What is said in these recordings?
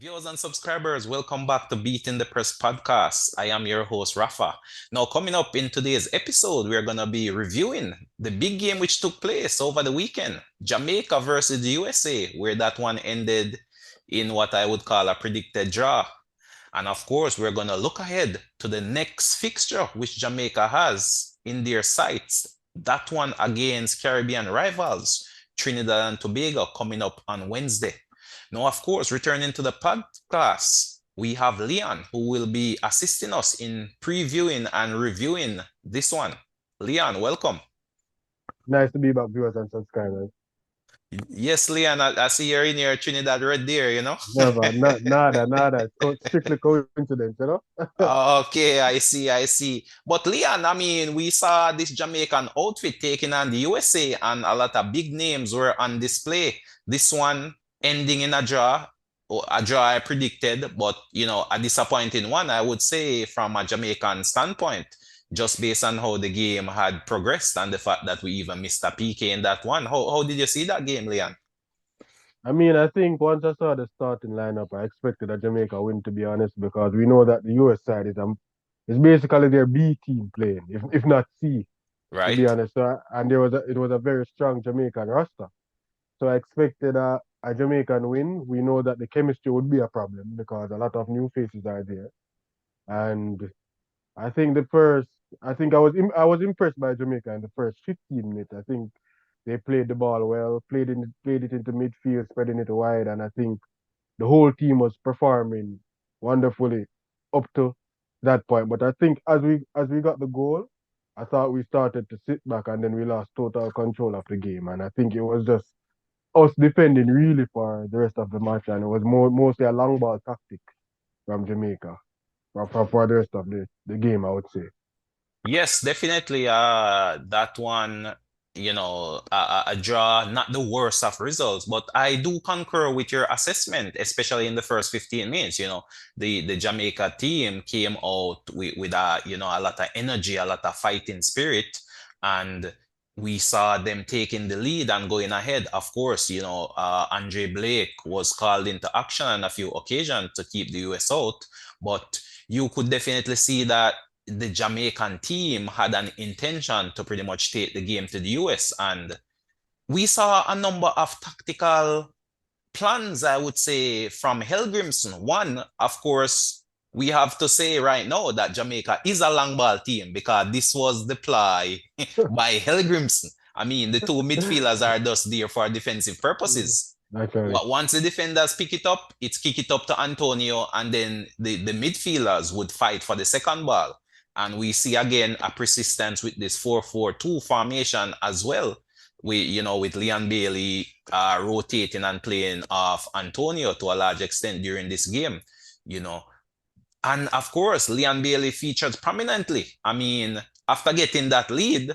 Viewers and subscribers, welcome back to Beating the Press podcast. I am your host, Rafa. Now, coming up in today's episode, we're going to be reviewing the big game which took place over the weekend, Jamaica versus the USA, where that one ended in what I would call a predicted draw. And of course, we're going to look ahead to the next fixture which Jamaica has in their sights. That one against Caribbean rivals, Trinidad and Tobago, coming up on Wednesday. Now, of course, returning to the podcast, we have Leon, who will be assisting us in previewing and reviewing this one. Leon, welcome. Nice to be back, viewers and subscribers. Yes, Leon, I see you're in your Trinidad red there. Never, nada. It's strictly coincidence. Okay, I see. But Leon, I mean, we saw this Jamaican outfit taking on the USA, and a lot of big names were on display. This one ending in a draw, or a draw I predicted, but a disappointing one, I would say, from a Jamaican standpoint, just based on how the game had progressed and the fact that we even missed a PK in that one. How did you see that game, Leon? I mean, I think once I saw the starting lineup, I expected a Jamaica win, to be honest, because we know that the US side is basically their B team playing, if not C, to be Right? honest. And it was a very strong Jamaican roster. So I expected a Jamaican win. We know that the chemistry would be a problem because a lot of new faces are there. And I think the first, I think I was impressed by Jamaica in the first 15 minutes. I think they played the ball well, played it into midfield, spreading it wide, and I think the whole team was performing wonderfully up to that point. But I think as we got the goal, I thought we started to sit back and then we lost total control of the game. And I think it was just us defending really for the rest of the match, and it was mostly a long ball tactic from Jamaica for the rest of the game, I would say. Yes, definitely. That one, a draw, not the worst of results, but I do concur with your assessment, especially in the first 15 minutes. The Jamaica team came out with a lot of energy, a lot of fighting spirit, and we saw them taking the lead and going ahead. Of course, Andre Blake was called into action on a few occasions to keep the US out, but you could definitely see that the Jamaican team had an intention to pretty much take the game to the US. And we saw a number of tactical plans, I would say, from Helgrimson. One, of course, we have to say right now that Jamaica is a long ball team because this was the play by Helgrimson. I mean, the two midfielders are just there for defensive purposes. Naturally. Once the defenders pick it up, it's kick it up to Antonio, and then the midfielders would fight for the second ball. And we see again a persistence with this 4-4-2 formation as well. With Leon Bailey rotating and playing off Antonio to a large extent during this game, you know. And of course, Leon Bailey featured prominently. I mean, after getting that lead,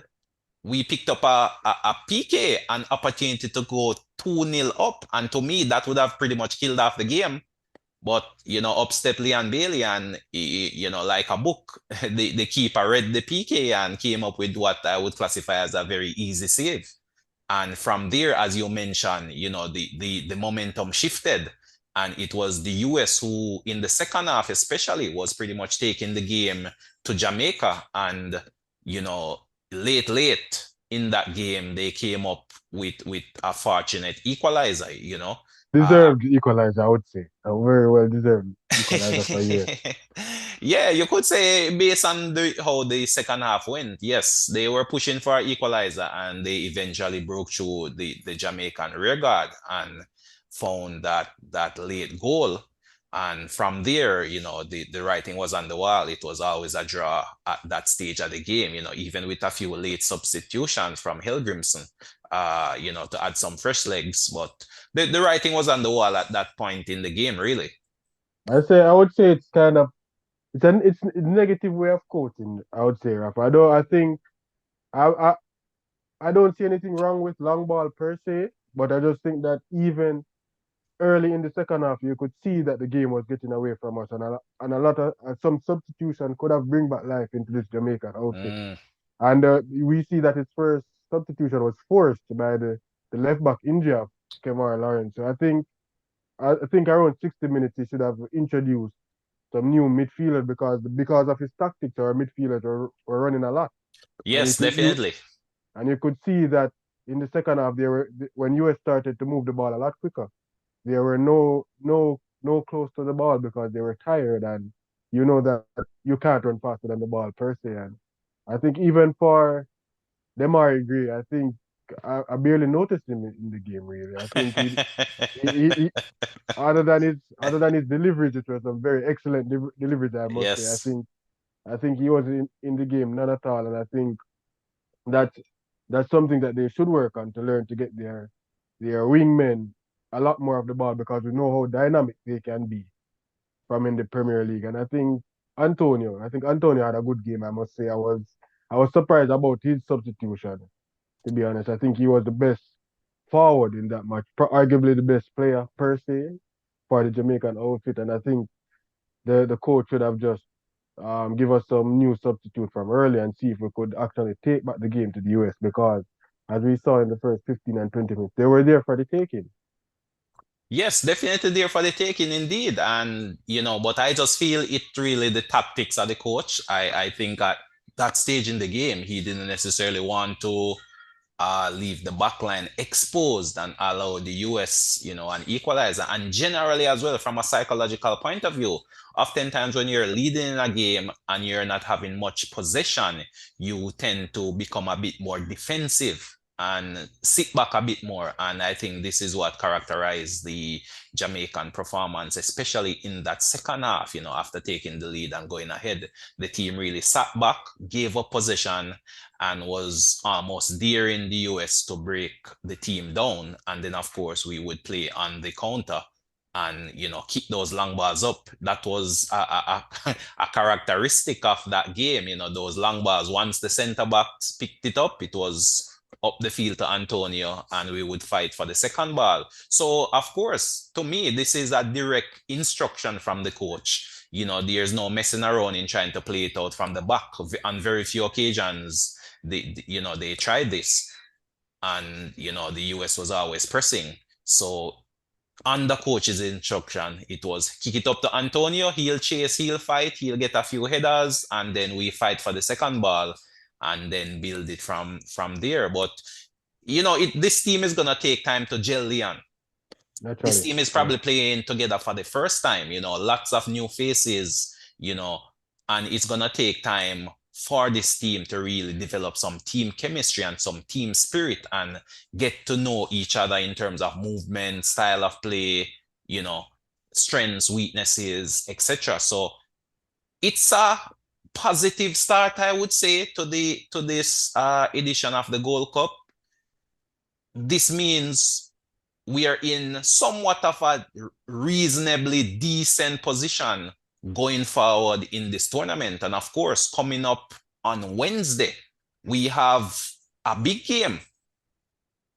we picked up a PK, an opportunity to go 2-0 up. And to me, that would have pretty much killed off the game. But, up stepped Leon Bailey and, like a book, the keeper read the PK and came up with what I would classify as a very easy save. And from there, as you mentioned, the momentum shifted. And it was the US who, in the second half especially, was pretty much taking the game to Jamaica. And, you know, late in that game, they came up with a fortunate equalizer. Uh, Deserved equalizer, I would say. A very well deserved equalizer for US. Yeah, you could say based on how the second half went, yes, they were pushing for an equalizer and they eventually broke through the Jamaican rear guard and found that late goal. And from there, the writing was on the wall. It was always a draw at that stage of the game, even with a few late substitutions from Hilgrimson, to add some fresh legs. But the writing was on the wall at that point in the game, really. I would say it's kind of it's a negative way of coaching, I would say, Rafa. I think I, I I don't see anything wrong with long ball per se, but I just think that even early in the second half, you could see that the game was getting away from us, and a lot of some substitution could have bring back life into this Jamaican outfit. Mm, And we see that his first substitution was forced by the left back injury of Kemar Lawrence. So I think I think around 60 minutes he should have introduced some new midfielders because of his tactics, our midfielders were running a lot. And Yes, definitely. you could see that in the second half, when US started to move the ball a lot quicker, there were no close to the ball because they were tired, and you know that you can't run faster than the ball per se. And I think even for Demari Gray, I think I barely noticed him in the game really. I think he other than his deliveries, it was some very excellent deliveries, I must say. Yes. I think he was in the game none at all, and I think that that's something that they should work on to learn to get their wingmen a lot more of the ball because we know how dynamic they can be from in the Premier League. And I think Antonio had a good game, I must say. I was surprised about his substitution, to be honest. I think he was the best forward in that match, arguably the best player per se for the Jamaican outfit. And I think the coach should have just give us some new substitute from early and see if we could actually take back the game to the US because as we saw in the first 15 and 20 minutes, they were there for the taking. Yes, definitely there for the taking indeed. And, but I just feel it really the tactics of the coach. I think at that stage in the game, he didn't necessarily want to leave the backline exposed and allow the US, an equalizer. And generally as well, from a psychological point of view, oftentimes when you're leading in a game and you're not having much possession, you tend to become a bit more defensive and sit back a bit more. And I think this is what characterized the Jamaican performance, especially in that second half, after taking the lead and going ahead. The team really sat back, gave up possession, and was almost daring the US to break the team down. And then, of course, we would play on the counter and, keep those long balls up. That was a characteristic of that game, those long balls. Once the center backs picked it up, it was up the field to Antonio, and we would fight for the second ball. So, of course, to me, this is a direct instruction from the coach. There's no messing around in trying to play it out from the back. On very few occasions, they tried this, and the US was always pressing. So under coach's instruction, it was kick it up to Antonio. He'll chase, he'll fight, he'll get a few headers, and then we fight for the second ball, and then build it from there. But this team is gonna take time to gel, Leon. This Naturally. team is Yeah. probably playing together for the first time, lots of new faces, and it's gonna take time for this team to really develop some team chemistry and some team spirit and get to know each other in terms of movement, style of play, you know, strengths, weaknesses, etc. So it's a positive start, I would say, to this edition of the Gold Cup. This means we are in somewhat of a reasonably decent position going forward in this tournament. And of course, coming up on Wednesday, we have a big game.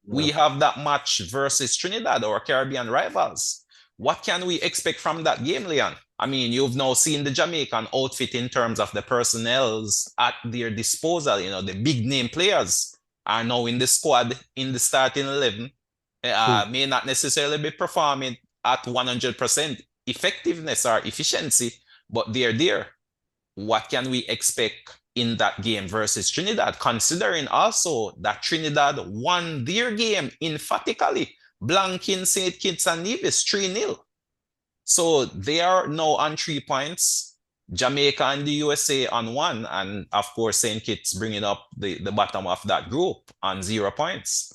Yeah. We have that match versus Trinidad, our Caribbean rivals. What can we expect from that game, Leon? I mean, you've now seen the Jamaican outfit in terms of the personnels at their disposal. The big name players are now in the squad in the starting 11. True. May not necessarily be performing at 100% effectiveness or efficiency, but they're there. What can we expect in that game versus Trinidad, considering also that Trinidad won their game emphatically, blanking St. Kitts and Nevis 3-0. So they are now on 3 points. Jamaica and the USA on one, and of course St. Kitts bringing up the bottom of that group on 0 points.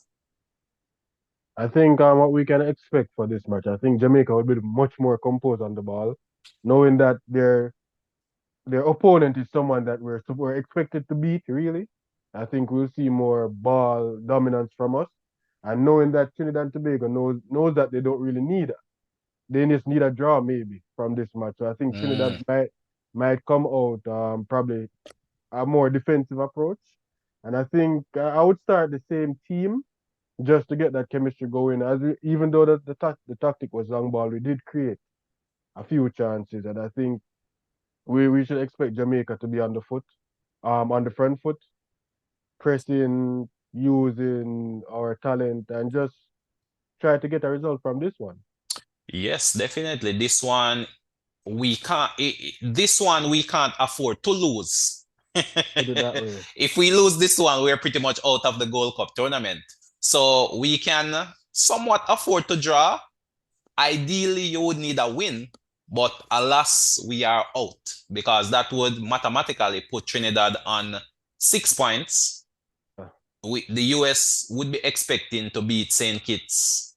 I think what we can expect for this match, I think Jamaica will be much more composed on the ball, knowing that their opponent is someone that we're expected to beat, really. I think we'll see more ball dominance from us. And knowing that Trinidad and Tobago knows that they don't really need it. They just need a draw maybe from this match. So I think Trinidad Mm. might come out probably a more defensive approach. And I think I would start the same team just to get that chemistry going. Even though the tactic was long ball, we did create a few chances, and I think we should expect Jamaica to be on the front foot, pressing, using our talent, and just try to get a result from this one. Yes, definitely. This one we can't afford to lose. Put it that way. If we lose this one, we're pretty much out of the Gold Cup tournament. So we can somewhat afford to draw. Ideally, you would need a win, but alas, we are out because that would mathematically put Trinidad on 6 points. Uh, The US would be expecting to beat St. Kitts,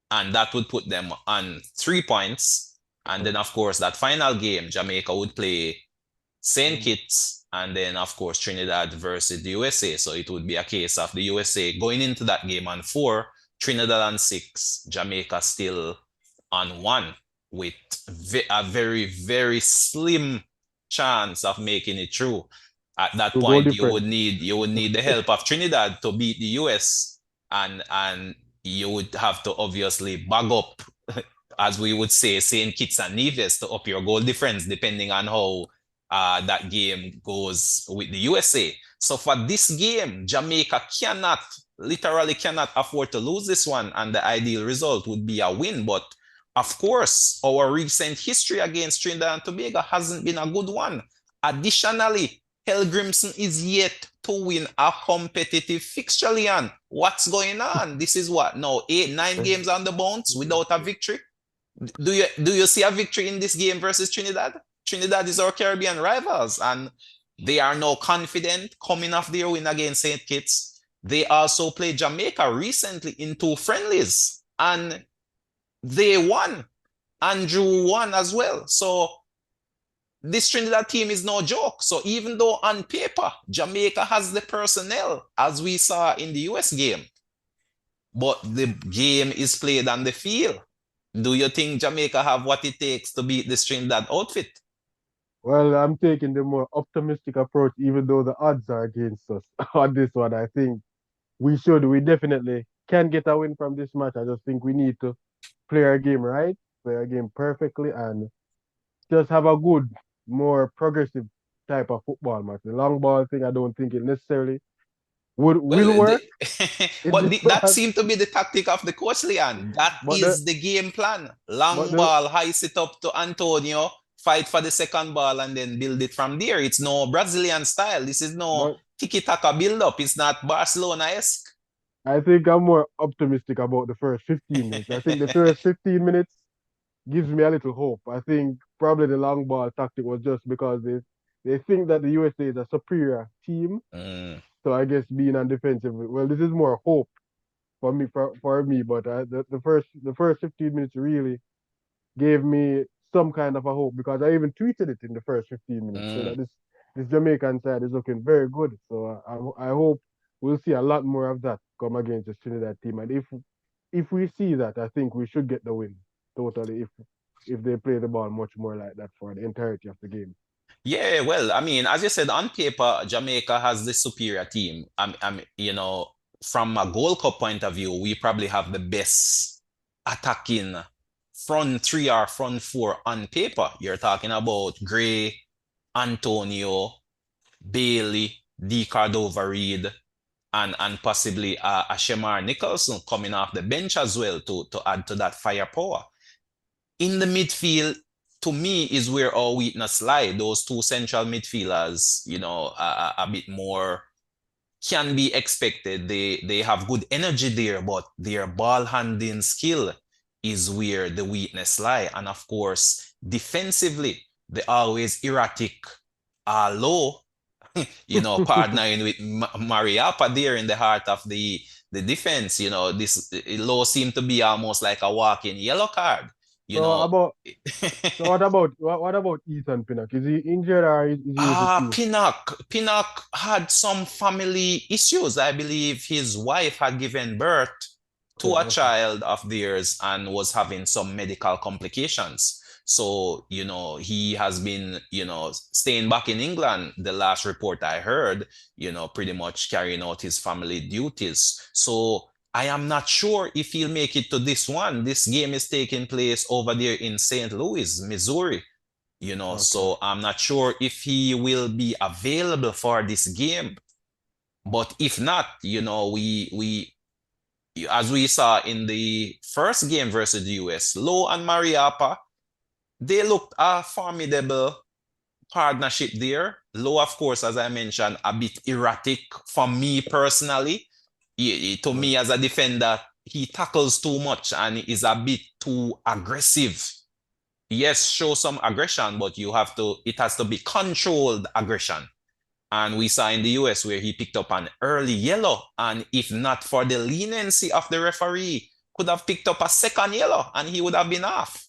and that would put them on 3 points. And then, of course, that final game, Jamaica would play St. mm. Kitts, and then, of course, Trinidad versus the USA. So it would be a case of the USA going into that game on 4, Trinidad on 6, Jamaica still on 1, with a very, very slim chance of making it through. At that To go point, different. you would need the help of Trinidad to beat the US, and you would have to obviously bag up, as we would say, St. Kitts and Nevis to up your goal difference, depending on how that game goes with the USA. So for this game, Jamaica literally cannot afford to lose this one, and the ideal result would be a win. But of course, our recent history against Trinidad and Tobago hasn't been a good one. Additionally, Helgrimson is yet to win a competitive fixture, Leon. What's going on? This is what now 8, 9 games on the bounce without a victory. Do you see a victory in this game versus Trinidad? Trinidad is our Caribbean rivals, and they are now confident coming off their win against St. Kitts. They also played Jamaica recently in 2 friendlies, and they won. Andrew won as well. So this Trinidad team is no joke. So even though on paper Jamaica has the personnel, as we saw in the US game, but the game is played on the field. Do you think Jamaica have what it takes to beat this Trinidad outfit? Well, I'm taking the more optimistic approach, even though the odds are against us on this one. I think we definitely can get a win from this match. I just think we need to play our game right, play our game perfectly, and just have a good, more progressive type of football match. The long ball thing, I don't think it necessarily Well, will work in but this that match. seemed to be the tactic of the coach, Leon. That But the is the game plan. but Long the ball, heist it up to Antonio, fight for the second ball, and then build it from there. It's no Brazilian style. This is no but tiki-taka build-up. It's not Barcelona-esque. I think I'm more optimistic about the first 15 minutes. I think the first 15 minutes gives me a little hope. I think probably the long ball tactic was just because they think that the USA is a superior team. Mm. So I guess being on defensive, well, this is more hope for me. But the first 15 minutes really gave me some kind of a hope because I even tweeted it in the first 15 minutes, saying Mm. that this Jamaican side is looking very good. So I hope we'll see a lot more of that come against the Trinidad team. And if we see that, I think we should get the win totally if they play the ball much more like that for the entirety of the game. Yeah, well, I mean, as you said, on paper, Jamaica has the superior team. From a Gold Cup point of view, we probably have the best attacking front three or front four on paper. You're talking about Gray, Antonio, Bailey, D. Cordova-Reid, and possibly a Shemar Nicholson coming off the bench as well to add to that firepower. In the midfield, to me, is where our weakness lie. Those two central midfielders, a bit more can be expected. They have good energy there, but their ball handling skill is where the weakness lie. And of course, defensively, they always erratic, low, partnering with Mariapa there in the heart of the defense. This low seemed to be almost like a walking yellow card. You so know, about so what about Ethan Pinnock? Is he injured or is he with the team? Pinnock had some family issues. I believe his wife had given birth to a Okay. child of theirs and was having some medical complications. So, he has been, staying back in England. The last report I heard, pretty much carrying out his family duties. So I am not sure if he'll make it to this one. This game is taking place over there in St. Louis, Missouri. Okay. So I'm not sure if he will be available for this game. But if not, as we saw in the first game versus the US, Lowe and Mariapa, they looked a formidable partnership there. Lowe, of course, as I mentioned, a bit erratic for me personally. To Mm. me, as a defender, he tackles too much and is a bit too aggressive. Yes, show some aggression, but it has to be controlled aggression. And we saw in the US where he picked up an early yellow. And if not for the leniency of the referee, could have picked up a second yellow and he would have been off.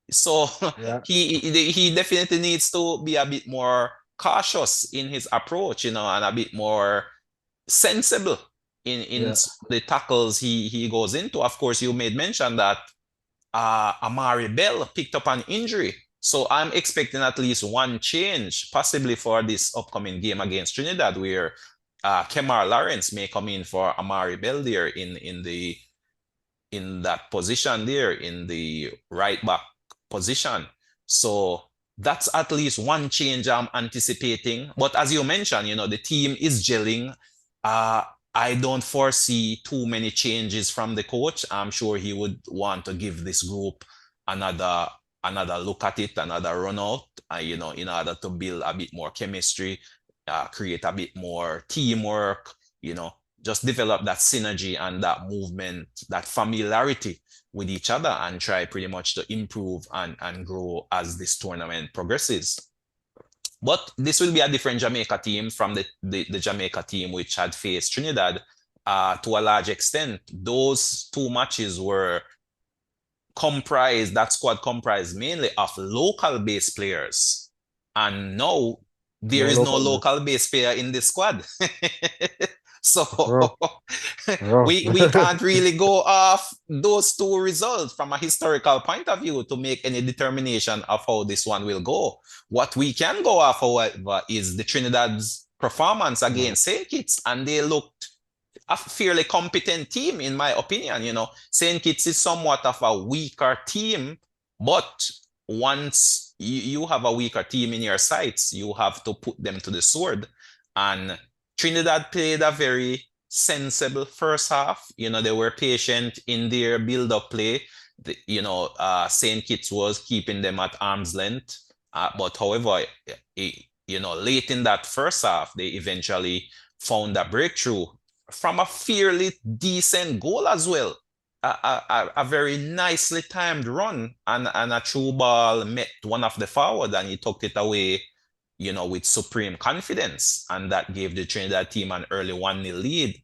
So Yeah, he definitely needs to be a bit more cautious in his approach, and a bit more sensible in yeah, the tackles he goes into. Of course, you made mention that Amari Bell picked up an injury. So I'm expecting at least one change, possibly for this upcoming game against Trinidad, where Kemar Lawrence may come in for Amari Bell there in that position there in the right back position. So that's at least one change I'm anticipating. But as you mentioned, the team is gelling. Uh, I don't foresee too many changes from the coach. I'm sure he would want to give this group another another look at it, another run out, in order to build a bit more chemistry, create a bit more teamwork, just develop that synergy and that movement, that familiarity with each other and try pretty much to improve and grow as this tournament progresses. But this will be a different Jamaica team from the Jamaica team which had faced Trinidad to a large extent. Those two matches were that squad comprised mainly of local based players. And now there no is no local. local based player in the squad. So Rough, rough. we can't really go off those two results from a historical point of view to make any determination of how this one will go. What we can go off, however, is the Trinidad's performance Mm. against St. Kitts, and they looked a fairly competent team, in my opinion. St. Kitts is somewhat of a weaker team, but once you have a weaker team in your sights, you have to put them to the sword. And Trinidad played a very sensible first half. They were patient in their build-up play. St. Kitts was keeping them at arm's length. But however, late in that first half, they eventually found a breakthrough from a fairly decent goal as well. A very nicely timed run and a true ball met one of the forward and he took it away, with supreme confidence. And that gave the Trinidad team an early 1-0 lead,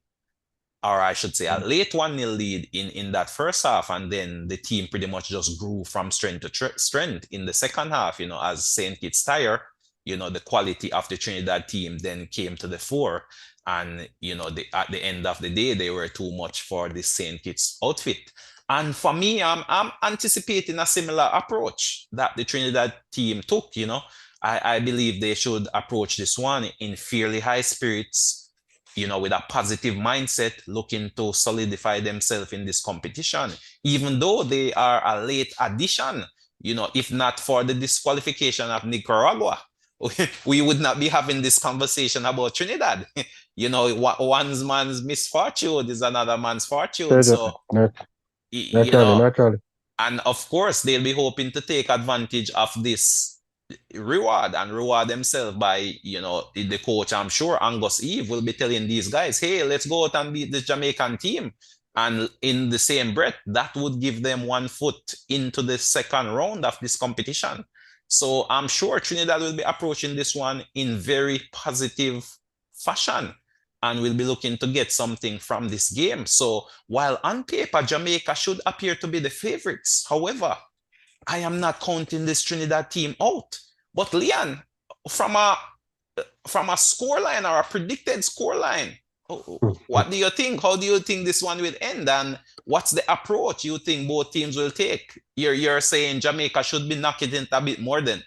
or I should say a late 1-0 lead in that first half. And then the team pretty much just grew from strength to strength in the second half, as St. Kitts tire, the quality of the Trinidad team then came to the fore. And, at the end of the day, they were too much for the St. Kitts outfit. And for me, I'm anticipating a similar approach that the Trinidad team took. I believe they should approach this one in fairly high spirits, with a positive mindset, looking to solidify themselves in this competition, even though they are a late addition. If not for the disqualification of Nicaragua, we would not be having this conversation about Trinidad. One man's misfortune is another man's fortune. Certainly, So, you naturally, know, naturally. and of course, they'll be hoping to take advantage of this reward and reward themselves by, the coach. I'm sure Angus Eve will be telling these guys, hey, let's go out and beat the Jamaican team. And in the same breath, that would give them one foot into the second round of this competition. So I'm sure Trinidad will be approaching this one in very positive fashion and will be looking to get something from this game. So while on paper, Jamaica should appear to be the favorites, however, I am not counting this Trinidad team out. But Leon, from a scoreline or a predicted scoreline, what do you think? How do you think this one will end? And what's the approach you think both teams will take? You're saying Jamaica should be knocking it a bit more than.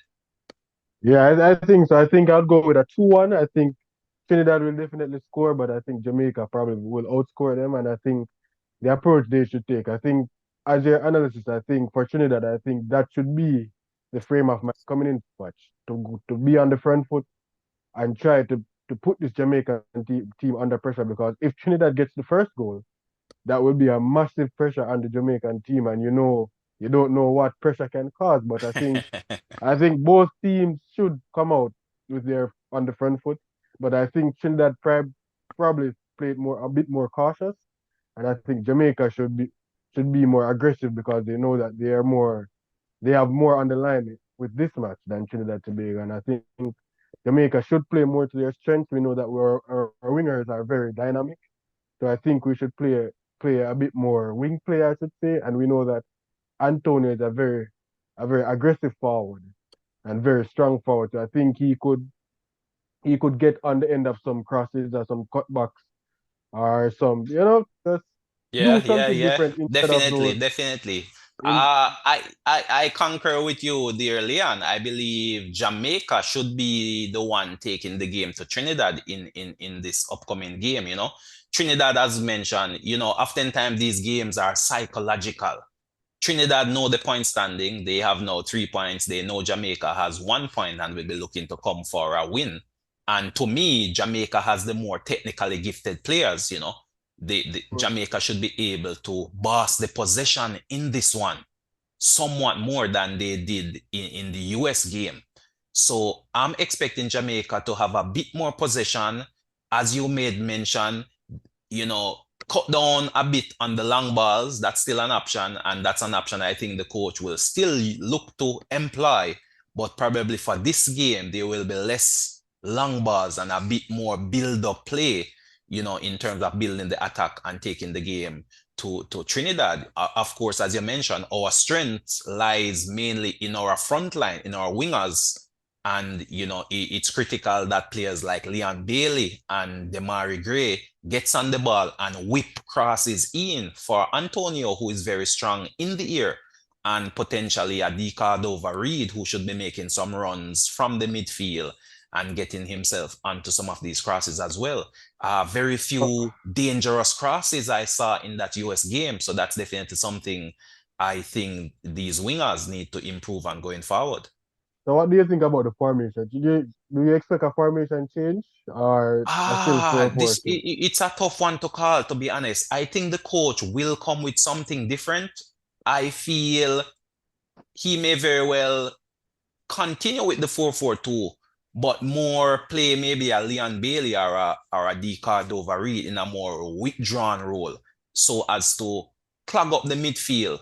Yeah, I think so. I think I'll go with a 2-1. I think Trinidad will definitely score, but I think Jamaica probably will outscore them. And I think the approach they should take, I think, as your analysis, I think for Trinidad, I think that should be the frame of my coming in match to be on the front foot and try to put this Jamaican team under pressure because if Trinidad gets the first goal, that will be a massive pressure on the Jamaican team, and you don't know what pressure can cause. But I think both teams should come out with their on the front foot, but I think Trinidad probably played a bit more cautious, and I think Jamaica should be more aggressive because they know that they have more on the line with this match than Trinidad Tobago, and I think Jamaica should play more to their strength. We know that our wingers are very dynamic, so I think we should play a bit more wing play, I should say, and we know that Antonio is a very aggressive forward and very strong forward. So I think he could get on the end of some crosses or some cutbacks or just do Yeah, yeah, something yeah. different instead of Definitely, those definitely. in I concur with you, dear Leon. I believe Jamaica should be the one taking the game to Trinidad in this upcoming game, you know. Trinidad, as mentioned, oftentimes these games are psychological. Trinidad know the point standing. They have now 3 points. They know Jamaica has 1 point and will be looking to come for a win. And to me, Jamaica has the more technically gifted players, you know. Jamaica should be able to boss the possession in this one somewhat more than they did in the US game. So I'm expecting Jamaica to have a bit more possession. As you made mention, you know, cut down a bit on the long balls. That's still an option, and that's an option I think the coach will still look to employ. But probably for this game, there will be less long balls and a bit more build-up play, in terms of building the attack and taking the game to Trinidad. Of course, as you mentioned, our strength lies mainly in our front line, in our wingers. And, it's critical that players like Leon Bailey and Demari Gray gets on the ball and whip crosses in for Antonio, who is very strong in the air, and potentially a Cordova Reed, who should be making some runs from the midfield and getting himself onto some of these crosses as well. Very few dangerous crosses I saw in that US game. So that's definitely something I think these wingers need to improve on going forward. So what do you think about the formation? Do you expect a formation change or still Ah, four four two? it's a tough one to call, to be honest. I think the coach will come with something different. I feel he may very well continue with the 4-4-2, but more play maybe a Leon Bailey or a D Cordova Reed in a more withdrawn role so as to clog up the midfield.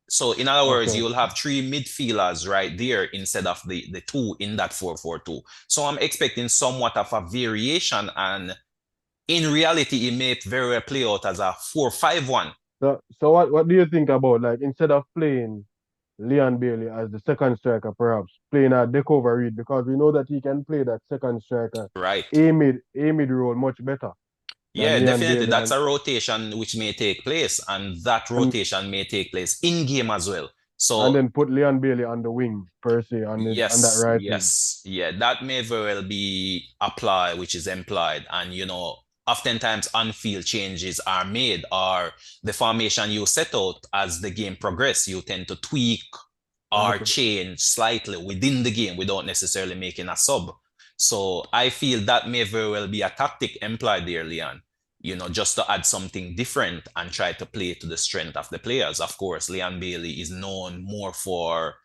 So in other words, Okay. you'll have three midfielders right there instead of the two in that 4-4-2. So I'm expecting somewhat of a variation, and in reality, it may very well play out as a 4-5-1. So what do you think about, like, instead of playing Leon Bailey as the second striker, perhaps playing a Decova Reed, because we know that he can play that second striker Right. A mid role much better than Yeah, Leon definitely. Bailey, That's a rotation which may take place, and that and rotation may take place in game as well. and So, then put Leon Bailey on the wing per se on that yes, right wing. yes, yeah, that may very well be applied, which is employed. And, oftentimes on-field changes are made, or the formation you set out as the game progresses, you tend to tweak or Okay. change slightly within the game without necessarily making a sub. So I feel that may very well be a tactic employed there, Leon. Just to add something different and try to play to the strength of the players. Of course, Leon Bailey is known more for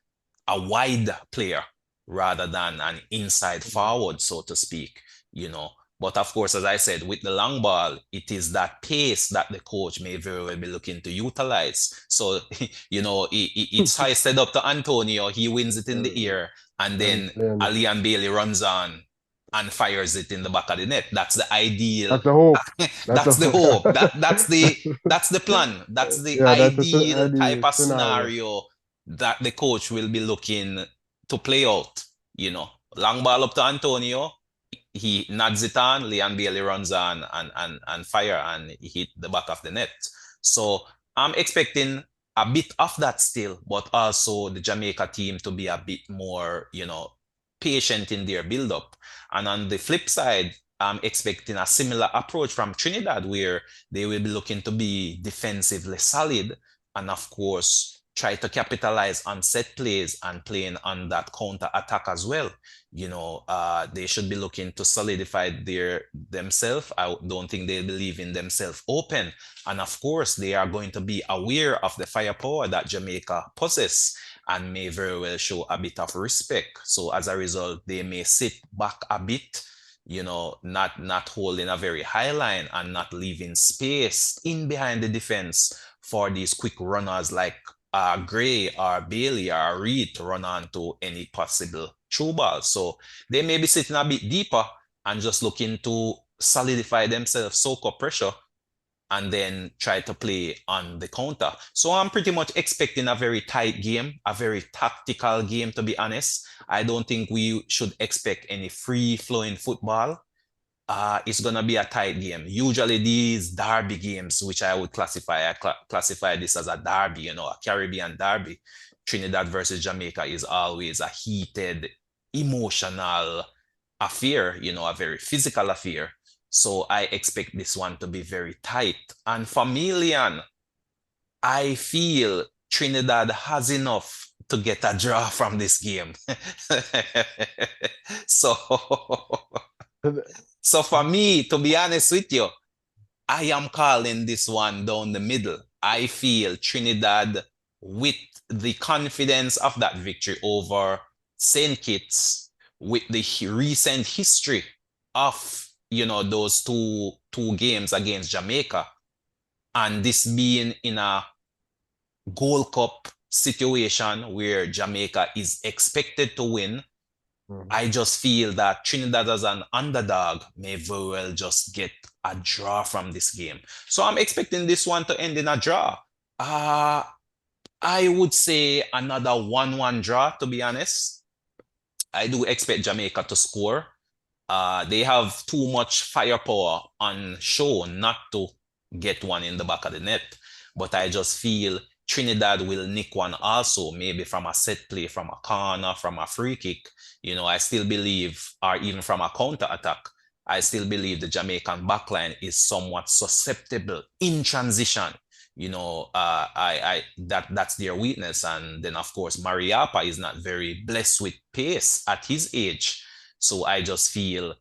a wide player rather than an inside forward, so to speak, you know. But of course, as I said, with the long ball, it is that pace that the coach may very well be looking to utilize. So, it's hoisted up to Antonio, he wins it in the And air, and and then then Alian Bailey runs on and fires it in the back of the net. That's the ideal. that's the hope. That's the That's the hope. That's the plan. That's the yeah, that's ideal type ideal of scenario. scenario that the coach will be looking to play out. Long ball up to Antonio, he nods it on, Leon Bailey runs on and fire and hit the back of the net. So I'm expecting a bit of that still, but also the Jamaica team to be a bit more, patient in their build-up. And on the flip side, I'm expecting a similar approach from Trinidad, where they will be looking to be defensively solid and, of course, try to capitalize on set plays and playing on that counter attack as well. They should be looking to solidify themselves. I don't think they believe in themselves open. And of course, they are going to be aware of the firepower that Jamaica possess and may very well show a bit of respect. So as a result, they may sit back a bit, not holding a very high line and not leaving space in behind the defense for these quick runners like Gray or Bailey or Reed to run on to any possible through ball. So they may be sitting a bit deeper and just looking to solidify themselves, soak up pressure, and then try to play on the counter. So I'm pretty much expecting a very tight game, a very tactical game, to be honest. I don't think we should expect any free-flowing football. It's gonna be a tight game. Usually these derby games, which I would classify this as a derby, a Caribbean derby. Trinidad versus Jamaica is always a heated, emotional affair, a very physical affair. So I expect this one to be very tight. And for Million, I feel Trinidad has enough to get a draw from this game. So so for me, to be honest with you, I am calling this one down the middle. I feel Trinidad, with the confidence of that victory over St. Kitts, with the recent history of those two games against Jamaica, and this being in a Gold Cup situation where Jamaica is expected to win, I just feel that Trinidad as an underdog may very well just get a draw from this game. So I'm expecting this one to end in a draw. I would say another 1-1 draw, to be honest. I do expect Jamaica to score. They have too much firepower on show not to get one in the back of the net. But I just feel Trinidad will nick one also, maybe from a set play, from a corner, from a free kick. I still believe, or even from a counter attack, I still believe the Jamaican backline is somewhat susceptible in transition. That's their weakness. And then of course, Mariapa is not very blessed with pace at his age. So I just feel,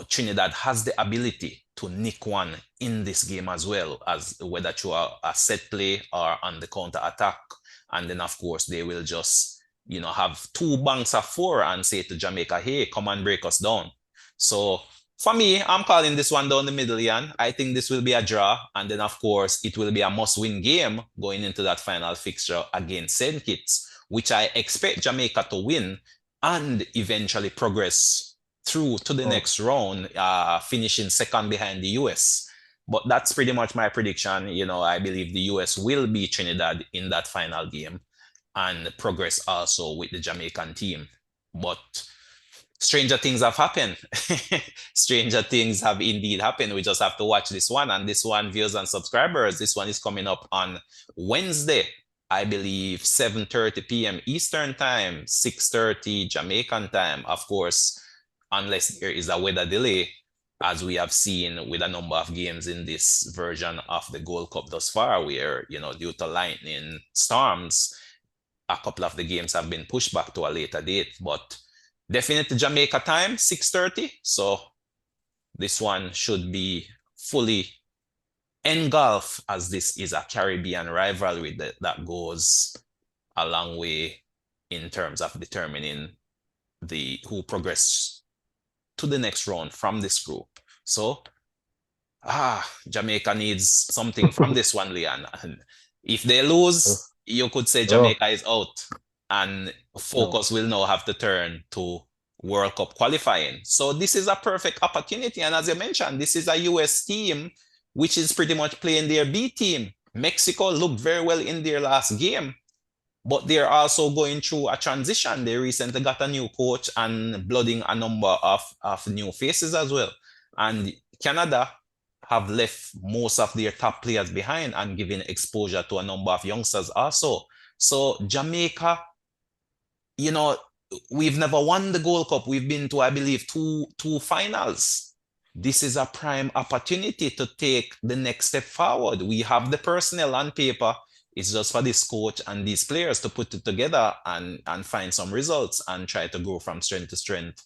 Trinidad has the ability to nick one in this game as well, as whether through a set play or on the counter attack. And then of course they will just, have two banks of four and say to Jamaica, hey, come and break us down. So for me, I'm calling this one down the middle, Ian. I think this will be a draw. And then of course it will be a must-win game going into that final fixture against St. Kitts, which I expect Jamaica to win and eventually progress through to the next round, finishing second behind the US. But that's pretty much my prediction. I believe the US will beat Trinidad in that final game and progress also with the Jamaican team. But stranger things have happened. Stranger things have indeed happened. We just have to watch this one. And this one, viewers and subscribers, this one is coming up on Wednesday, I believe 7:30 p.m. Eastern time, 6:30 Jamaican time. Of course, unless there is a weather delay, as we have seen with a number of games in this version of the Gold Cup thus far, where, due to lightning storms, a couple of the games have been pushed back to a later date. But definitely Jamaica time, 6:30. So this one should be fully engulfed, as this is a Caribbean rivalry that goes a long way in terms of determining who progress to the next round from this group. So Jamaica needs something from this one, Leon. And if they lose, you could say Jamaica is out, and focus will now have to turn to World Cup qualifying. So this is a perfect opportunity. And as you mentioned, this is a US team which is pretty much playing their B team. Mexico looked very well in their last game, but they're also going through a transition. They recently got a new coach and blooding a number of new faces as well. And Canada have left most of their top players behind and giving exposure to a number of youngsters also. So Jamaica, we've never won the Gold Cup. We've been to, I believe, two finals. This is a prime opportunity to take the next step forward. We have the personnel on paper. It's just for this coach and these players to put it together and find some results and try to grow from strength to strength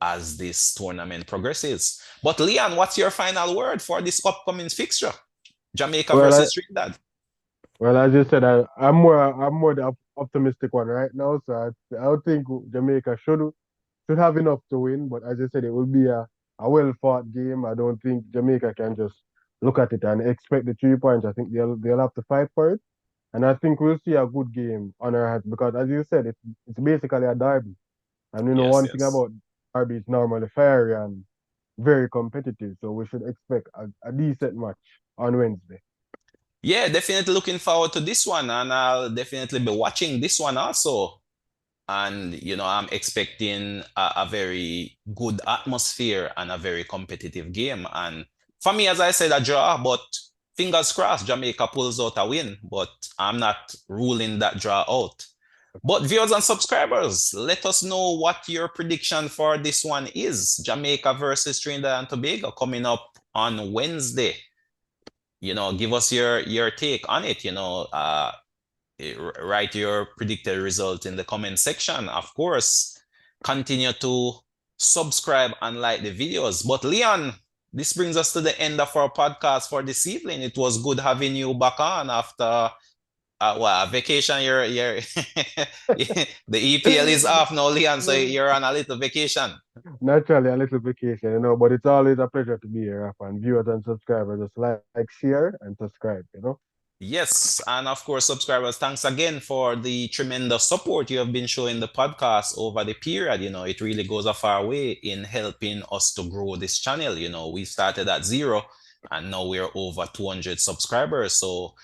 as this tournament progresses. But Leon, what's your final word for this upcoming fixture? Jamaica Well, versus Trinidad. well, as you said, I'm more the optimistic one right now. So I would think Jamaica should have enough to win. But as you said, it will be a well fought game. I don't think Jamaica can just look at it and expect the 3 points. I think they'll have to fight for it. And I think we'll see a good game on our hands because, as you said, it's basically a derby. And Yes, one thing yes. about derby is normally fiery and very competitive. So we should expect a decent match on Wednesday. Yeah, definitely looking forward to this one, and I'll definitely be watching this one also. And I'm expecting a very good atmosphere and a very competitive game. And for me, as I said, a draw, but fingers crossed, Jamaica pulls out a win. But I'm not ruling that draw out. But viewers and subscribers, let us know what your prediction for this one is. Jamaica versus Trinidad and Tobago coming up on Wednesday. Give us your take on it. Write your predicted result in the comment section. Of course, continue to subscribe and like the videos. But Leon, this brings us to the end of our podcast for this evening. It was good having you back on after well, vacation. You're the EPL is off now, Leon, so you're on a little vacation. Naturally, a little vacation, but it's always a pleasure to be here, Rafa. And viewers and subscribers, just like, share, and subscribe. Yes, and of course, subscribers, thanks again for the tremendous support you have been showing the podcast over the period. It really goes a far way in helping us to grow this channel. We started at 0 and now we're over 200 subscribers. So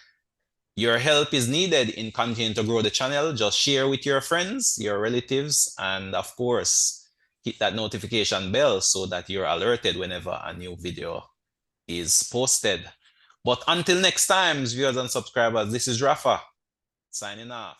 your help is needed in continuing to grow the channel. Just share with your friends, your relatives, and of course, hit that notification bell so that you're alerted whenever a new video is posted. But until next time, viewers and subscribers, this is Rafa signing off.